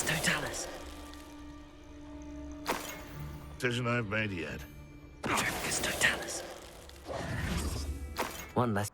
Magnificus totalis. Decision I've made yet. Magnificus totalis. One less.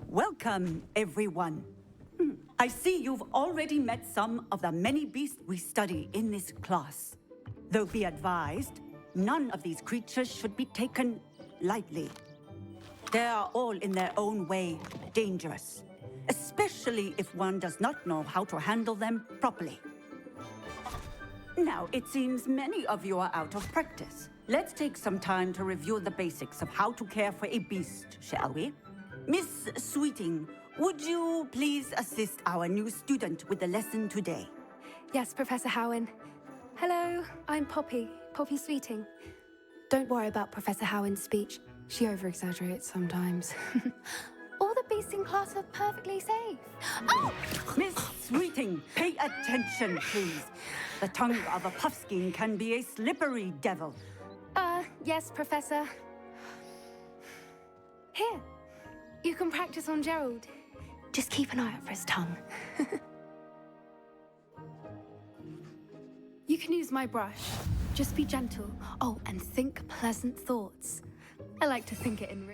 Welcome, everyone. I see you've already met some of the many beasts we study in this class. Though be advised, none of these creatures should be taken lightly. They are all in their own way dangerous, especially if one does not know how to handle them properly. Now, it seems many of you are out of practice. Let's take some time to review the basics of how to care for a beast, shall we? Miss Sweeting, would you please assist our new student with the lesson today? Yes, Professor Howin. Hello, I'm Poppy Sweeting. Don't worry about Professor Howin's speech. She over-exaggerates sometimes. All the beasts in class are perfectly safe. Oh! Miss Sweeting, pay attention, please. The tongue of a puffskein can be a slippery devil. Yes, Professor. Here, you can practice on Gerald. Just keep an eye out for his tongue. You can use my brush. Just be gentle. Oh, and think pleasant thoughts. I like to think it in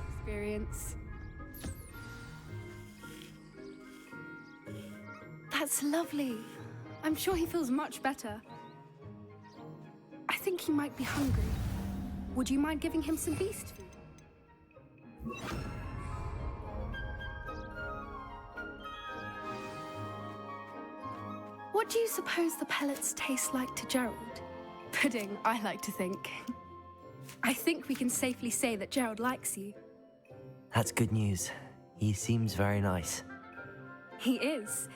experience. That's lovely. I'm sure he feels much better. I think he might be hungry. Would you mind giving him some beast food? What do you suppose the pellets taste like to Gerald? Pudding, I like to think. I think we can safely say that Gerald likes you. That's good news. He seems very nice. He is.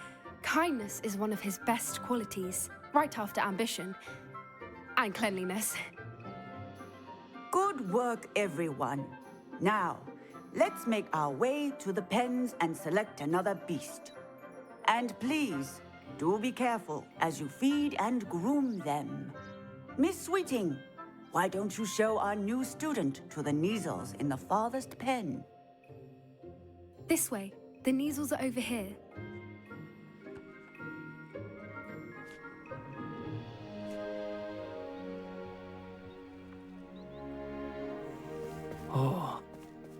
Kindness is one of his best qualities, right after ambition. And cleanliness. Good work, everyone. Now, let's make our way to the pens and select another beast. And please, do be careful as you feed and groom them. Miss Sweeting, why don't you show our new student to the Neasels in the farthest pen? This way. The Neasels are over here. Oh,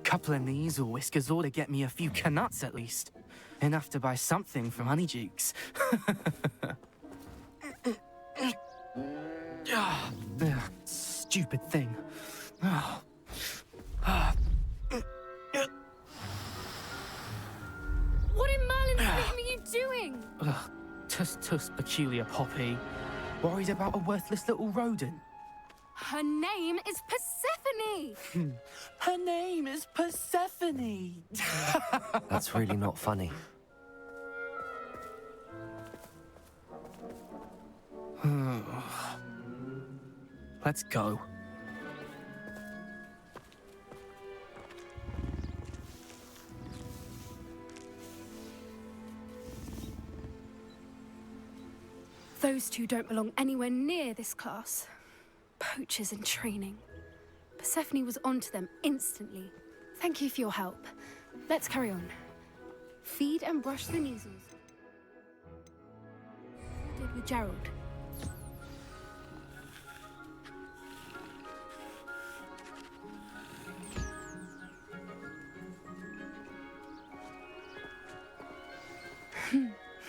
couple of Neasel whiskers ought to get me a few canuts at least. Enough to buy something from Honeydukes. Stupid thing. What in Merlin's name are you doing? Tuss, peculiar Poppy. Worried about a worthless little rodent. Her name is Persephone! Her name is Persephone! That's really not funny. Let's go. Those two don't belong anywhere near this class. Poachers in training. Persephone was onto them instantly. Thank you for your help. Let's carry on. Feed and brush the Neasels. Dig with Gerald.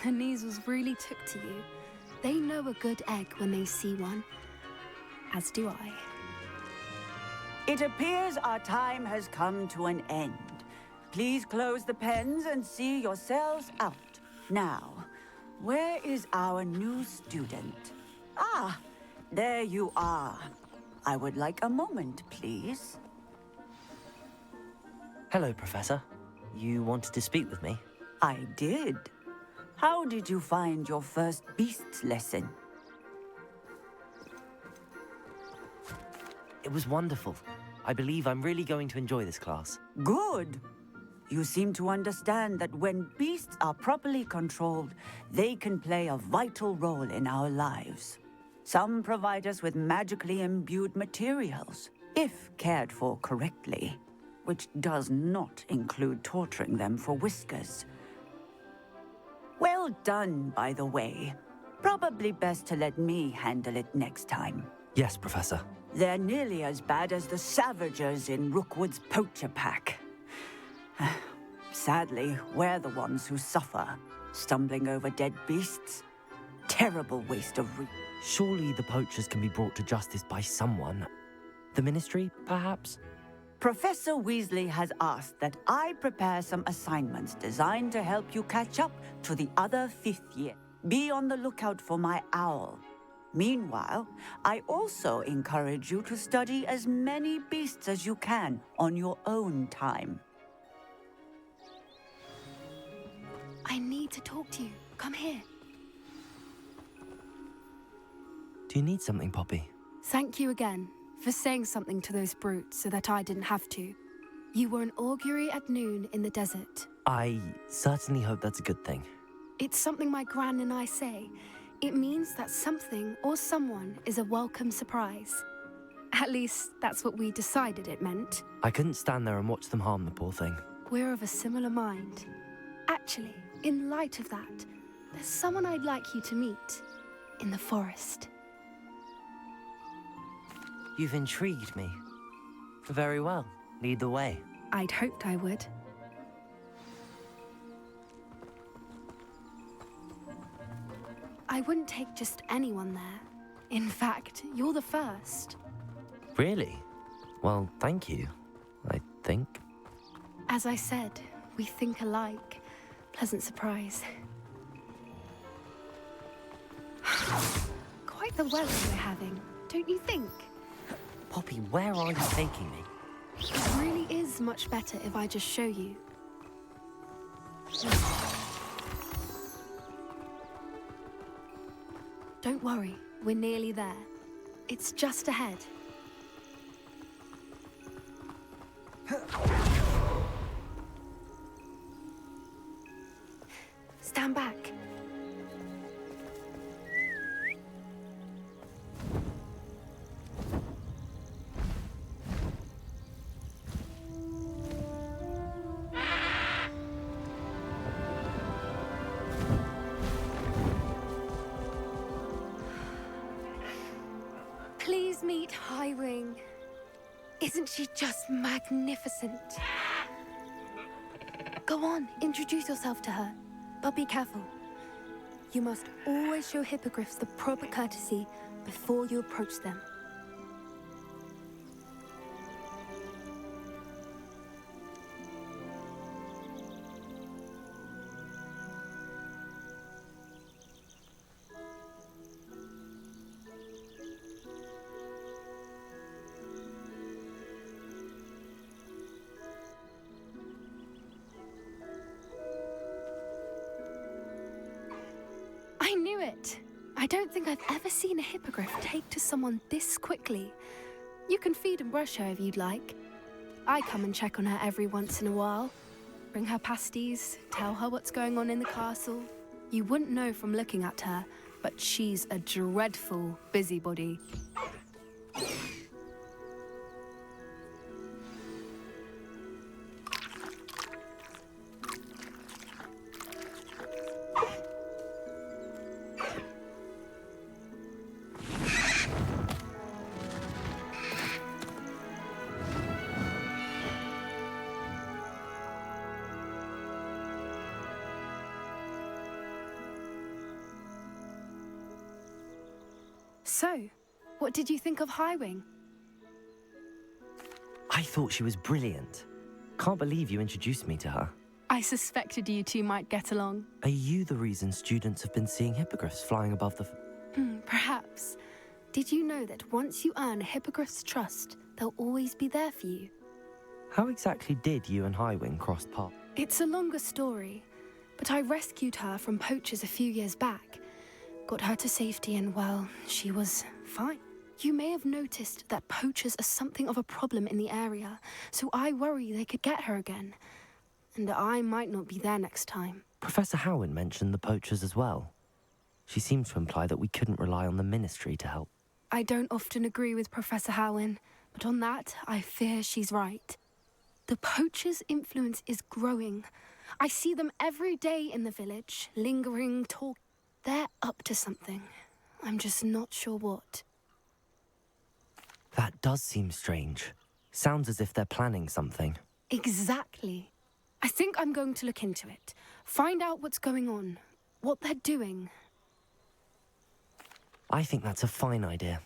The Neasels really took to you. They know a good egg when they see one. As do I. It appears our time has come to an end. Please close the pens and see yourselves out. Now, where is our new student? Ah, there you are. I would like a moment, please. Hello, Professor. You wanted to speak with me? I did. How did you find your first beasts lesson? It was wonderful. I believe I'm really going to enjoy this class. Good. You seem to understand that when beasts are properly controlled, they can play a vital role in our lives. Some provide us with magically imbued materials, if cared for correctly, which does not include torturing them for whiskers. Well done, by the way. Probably best to let me handle it next time. Yes, Professor. They're nearly as bad as the Savagers in Rookwood's poacher pack. Sadly, we're the ones who suffer, stumbling over dead beasts. Terrible waste of Surely the poachers can be brought to justice by someone. The Ministry, perhaps? Professor Weasley has asked that I prepare some assignments designed to help you catch up to the other 5th year. Be on the lookout for my owl. Meanwhile, I also encourage you to study as many beasts as you can on your own time. I need to talk to you. Come here. Do you need something, Poppy? Thank you again for saying something to those brutes so that I didn't have to. You were an augury at noon in the desert. I certainly hope that's a good thing. It's something my gran and I say. It means that something or someone is a welcome surprise. At least, that's what we decided it meant. I couldn't stand there and watch them harm the poor thing. We're of a similar mind. Actually, in light of that, there's someone I'd like you to meet in the forest. You've intrigued me. Very well. Lead the way. I'd hoped I would. I wouldn't take just anyone there. In fact, you're the first. Really? Well, thank you, I think. As I said, we think alike. Pleasant surprise. Quite the weather we're having, don't you think? Poppy, where are you taking me? It really is much better if I just show you. Don't worry, we're nearly there. It's just ahead. Stand back. Please meet Highwing. Isn't she just magnificent? Go on, introduce yourself to her. But be careful. You must always show hippogriffs the proper courtesy before you approach them. I knew it! I don't think I've ever seen a hippogriff take to someone this quickly. You can feed and brush her if you'd like. I come and check on her every once in a while. Bring her pasties, tell her what's going on in the castle. You wouldn't know from looking at her, but she's a dreadful busybody. So, what did you think of Highwing? I thought she was brilliant. Can't believe you introduced me to her. I suspected you two might get along. Are you the reason students have been seeing hippogriffs flying above the... Perhaps. Did you know that once you earn a hippogriff's trust, they'll always be there for you? How exactly did you and Highwing cross paths? It's a longer story, but I rescued her from poachers a few years back. Got her to safety and, well, she was fine. You may have noticed that poachers are something of a problem in the area, so I worry they could get her again. And I might not be there next time. Professor Howin mentioned the poachers as well. She seemed to imply that we couldn't rely on the Ministry to help. I don't often agree with Professor Howin, but on that, I fear she's right. The poachers' influence is growing. I see them every day in the village, lingering, talking. They're up to something. I'm just not sure what. That does seem strange. Sounds as if they're planning something. Exactly. I think I'm going to look into it. Find out what's going on, what they're doing. I think that's a fine idea.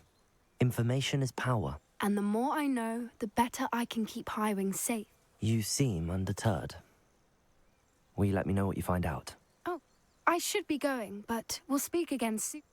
Information is power. And the more I know, the better I can keep Highwing safe. You seem undeterred. Will you let me know what you find out? Oh, I should be going, but we'll speak again soon.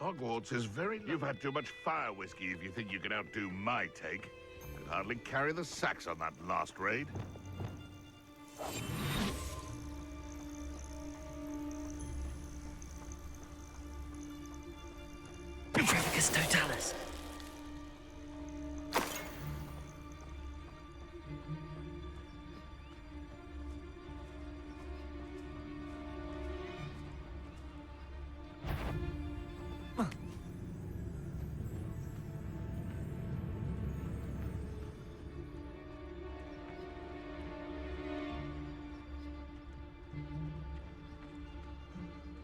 Hogwarts is very... You've had too much fire whiskey if you think you can outdo my take. Could hardly carry the sacks on that last raid. Trevicus Totalis.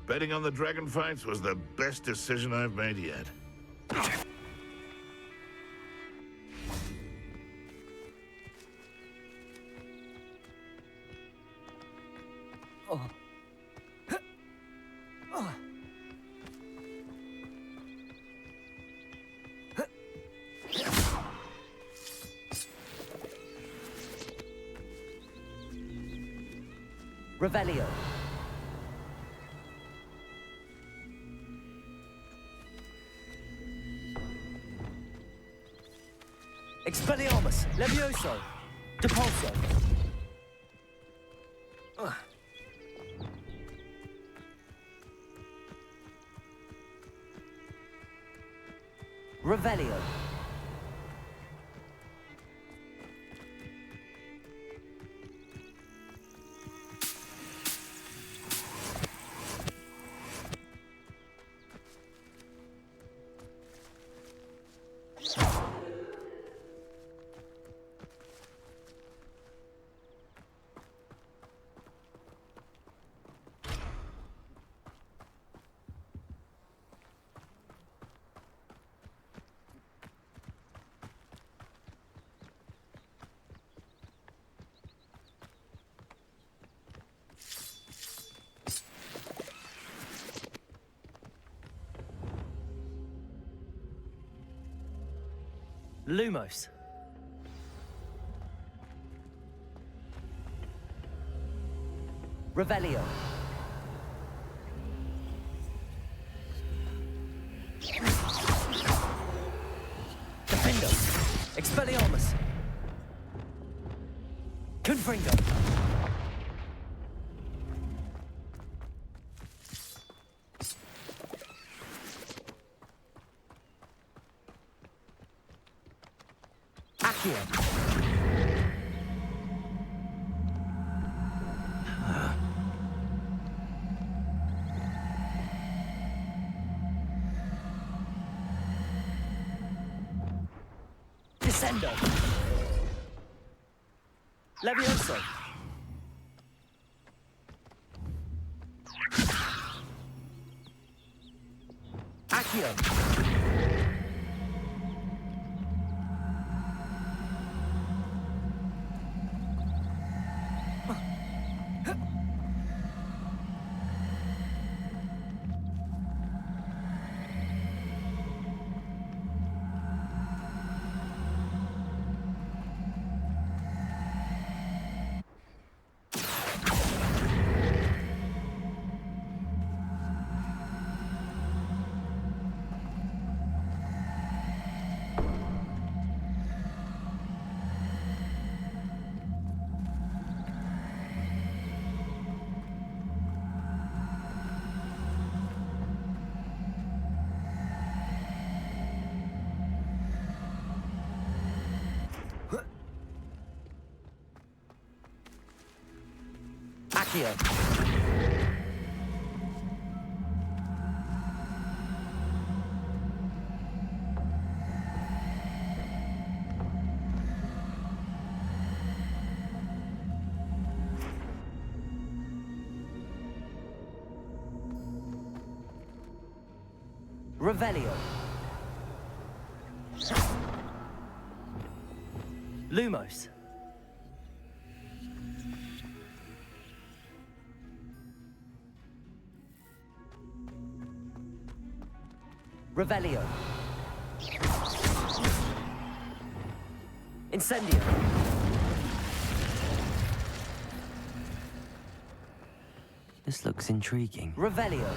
Betting on the dragon fights was the best decision I've made yet. Revelio. Expelliarmus. Levioso. Depulso. Revelio. Lumos. Revelio. Defendo. Expelliarmus. Confringo. Accio. Descendo. Levioso. Accio. Accio. Revelio. Lumos. Revelio. Incendio. This looks intriguing. Revelio.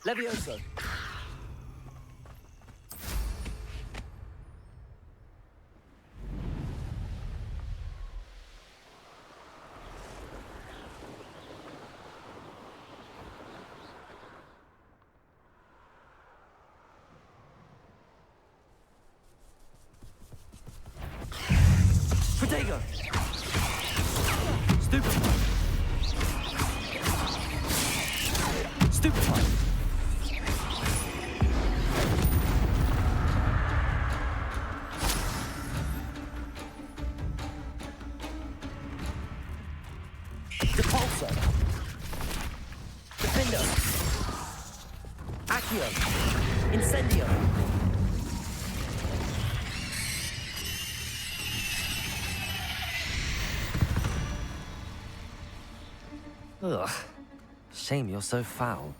Levioso. Protego. Stupefy. Stupefy. Depulso. Defendo. Accio. Incendio. Ugh. Shame you're so foul.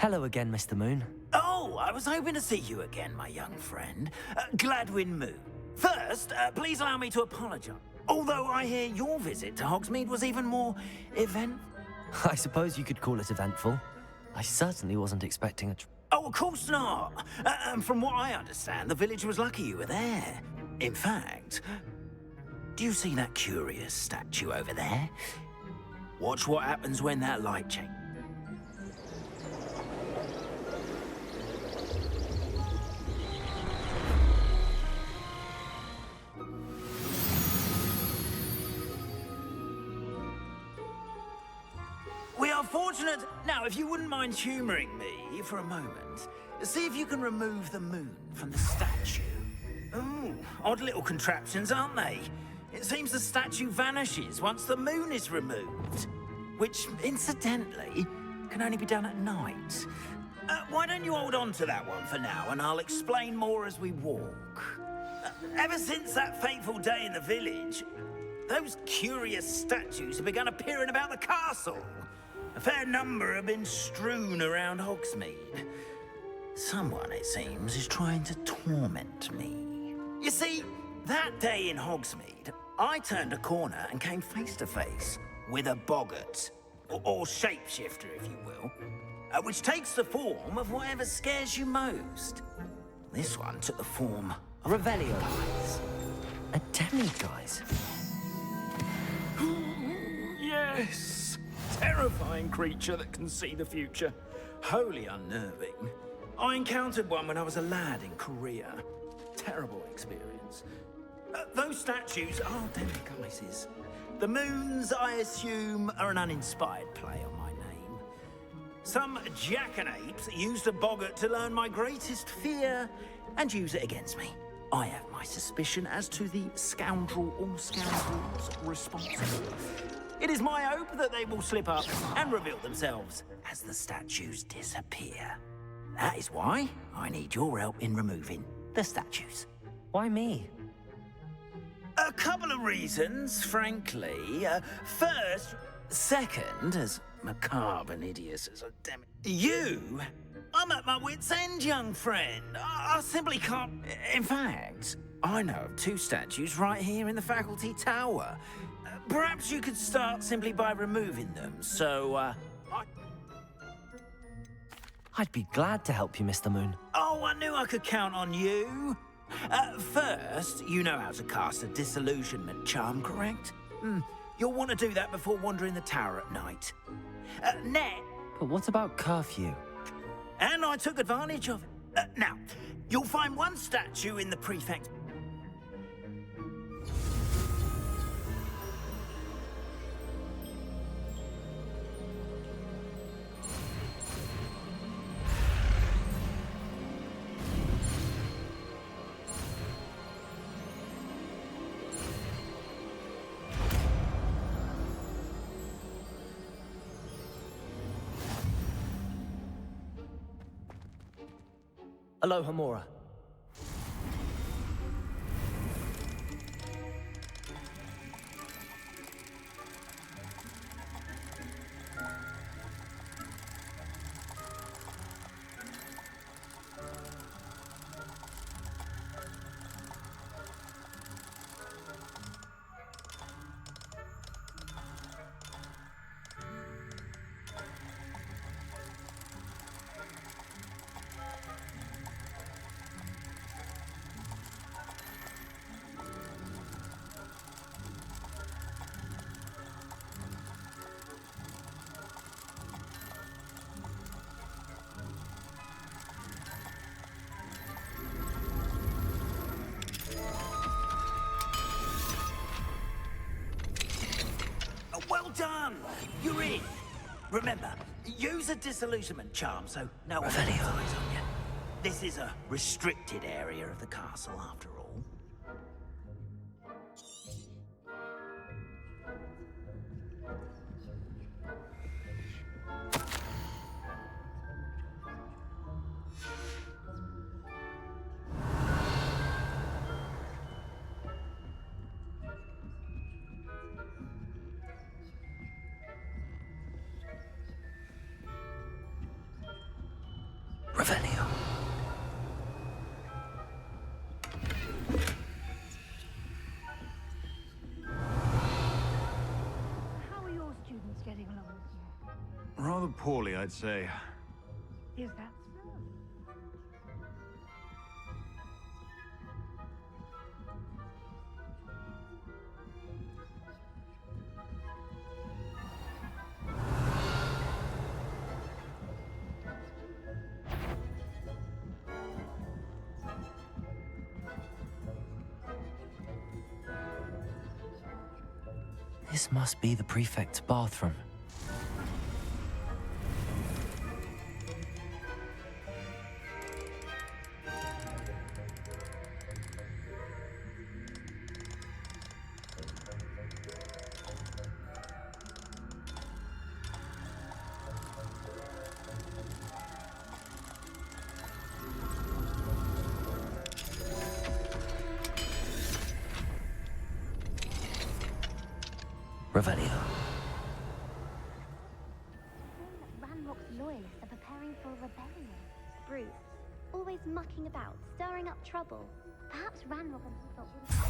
Hello again, Mr. Moon. Oh, I was hoping to see you again, my young friend. Gladwin Moon. First, please allow me to apologize. Although I hear your visit to Hogsmeade was even more eventful. I suppose you could call it eventful. I certainly wasn't expecting a... Oh, of course not. From what I understand, the village was lucky you were there. In fact, do you see that curious statue over there? Watch what happens when that light changes. We are fortunate. Now, if you wouldn't mind humoring me for a moment, see if you can remove the moon from the statue. Ooh, odd little contraptions, aren't they? It seems the statue vanishes once the moon is removed, which, incidentally, can only be done at night. Why don't you hold on to that one for now, and I'll explain more as we walk. Ever since that fateful day in the village, those curious statues have begun appearing about the castle. A fair number have been strewn around Hogsmeade. Someone, it seems, is trying to torment me. You see, that day in Hogsmeade, I turned a corner and came face to face with a boggart, or shapeshifter, if you will, which takes the form of whatever scares you most. This one took the form of Revelio. A demiguise? Yes! Terrifying creature that can see the future. Wholly unnerving. I encountered one when I was a lad in Korea. Terrible experience. Those statues are demiguises. The moons, I assume, are an uninspired play on my name. Some jackanapes used a boggart to learn my greatest fear and use it against me. I have my suspicion as to the scoundrel or scoundrels responsible. It is my hope that they will slip up and reveal themselves as the statues disappear. That is why I need your help in removing the statues. Why me? A couple of reasons, frankly. First, second, as macabre and hideous as a demi... I'm at my wit's end, young friend. I simply can't... In fact, I know of two statues right here in the faculty tower. Perhaps you could start simply by removing them, so, I'd be glad to help you, Mr. Moon. Oh, I knew I could count on you. First, you know how to cast a disillusionment charm, correct? You'll want to do that before wandering the tower at night. Next... But what about curfew? And I took advantage of it. Now, you'll find one statue in the prefect... Aloha, Mora. Well done! You're in. Remember, use a disillusionment charm so no one has eyes on you. This is a restricted area of the castle, after all. Revelio. How are your students getting along with you? Rather poorly, I'd say. Is that so? This must be the prefect's bathroom. Revelio. Ranrock's loyalists are preparing for a rebellion. Brutes, always mucking about, stirring up trouble. Perhaps Ranrock and Hilltop would have...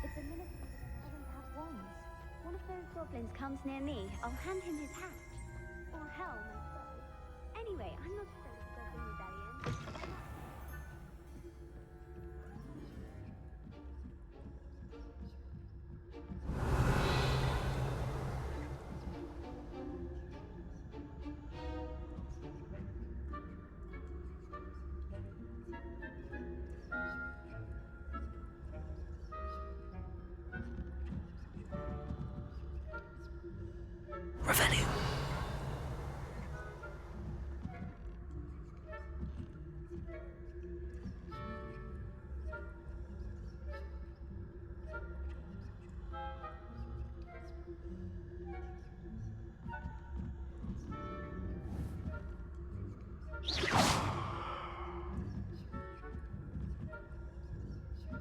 If the minister doesn't have wands, one of those goblins comes near me, I'll hand him his hat. Or hell, my soul. Anyway, I'm not afraid of goblin rebellion. Revelio.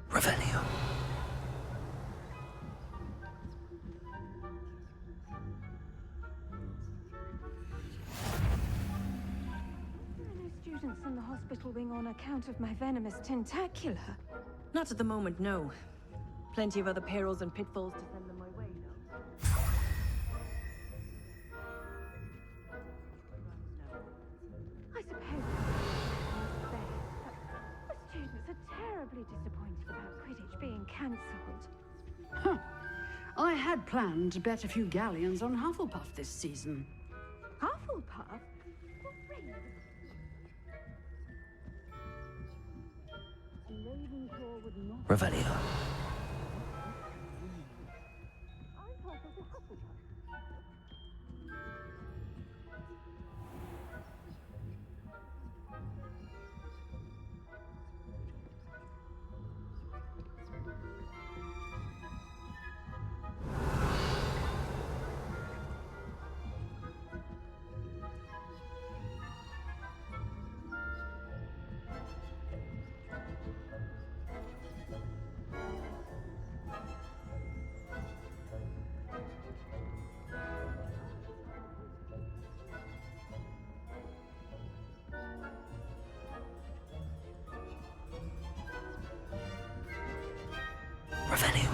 Revelio. Students in the hospital wing on account of my venomous tentacular. Not at the moment, no. Plenty of other perils and pitfalls to send them my way, though. I suppose that's fair, but the students are terribly disappointed about Quidditch being cancelled. I had planned to bet a few galleons on Hufflepuff this season. Hufflepuff? Great. Ravenclaw would not... Revelio. I'm part of the Hufflepuff. Revelio.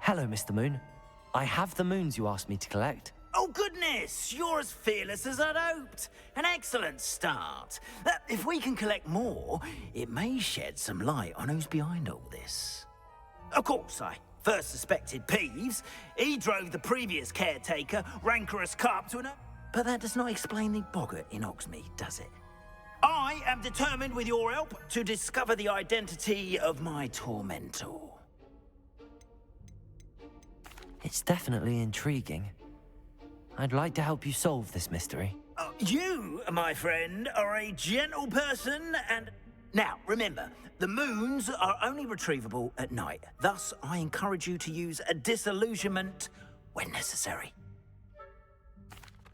Hello, Mr. Moon. I have the moons you asked me to collect. Oh, goodness! You're as fearless as I'd hoped. An excellent start. If we can collect more, it may shed some light on who's behind all this. Of course, I first suspected Peeves. He drove the previous caretaker, Rancorous Carp, to an... But that does not explain the boggart in Hogsmeade, does it? I am determined, with your help, to discover the identity of my tormentor. It's definitely intriguing. I'd like to help you solve this mystery. You, my friend, are a gentle person and... Now, remember, the moons are only retrievable at night. Thus, I encourage you to use a disillusionment when necessary.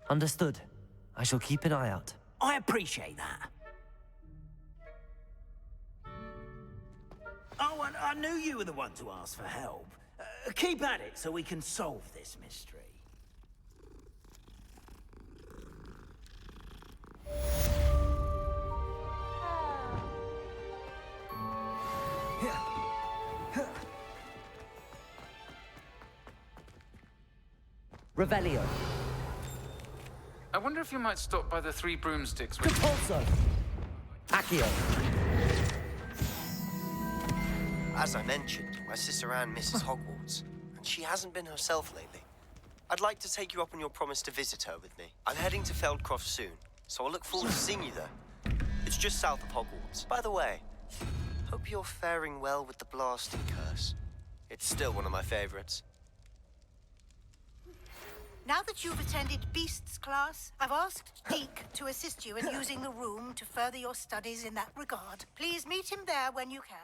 Understood. I shall keep an eye out. I appreciate that. Oh, and I knew you were the one to ask for help. Keep at it so we can solve this mystery. Revelio. I wonder if you might stop by the Three Broomsticks. Compulso. Accio. As I mentioned, my sister Anne misses Hogwarts, and she hasn't been herself lately. I'd like to take you up on your promise to visit her with me. I'm heading to Feldcroft soon, so I'll look forward to seeing you there. It's just south of Hogwarts. By the way, hope you're faring well with the blasting curse. It's still one of my favorites. Now that you've attended Beasts class, I've asked Deke to assist you in using the room to further your studies in that regard. Please meet him there when you can.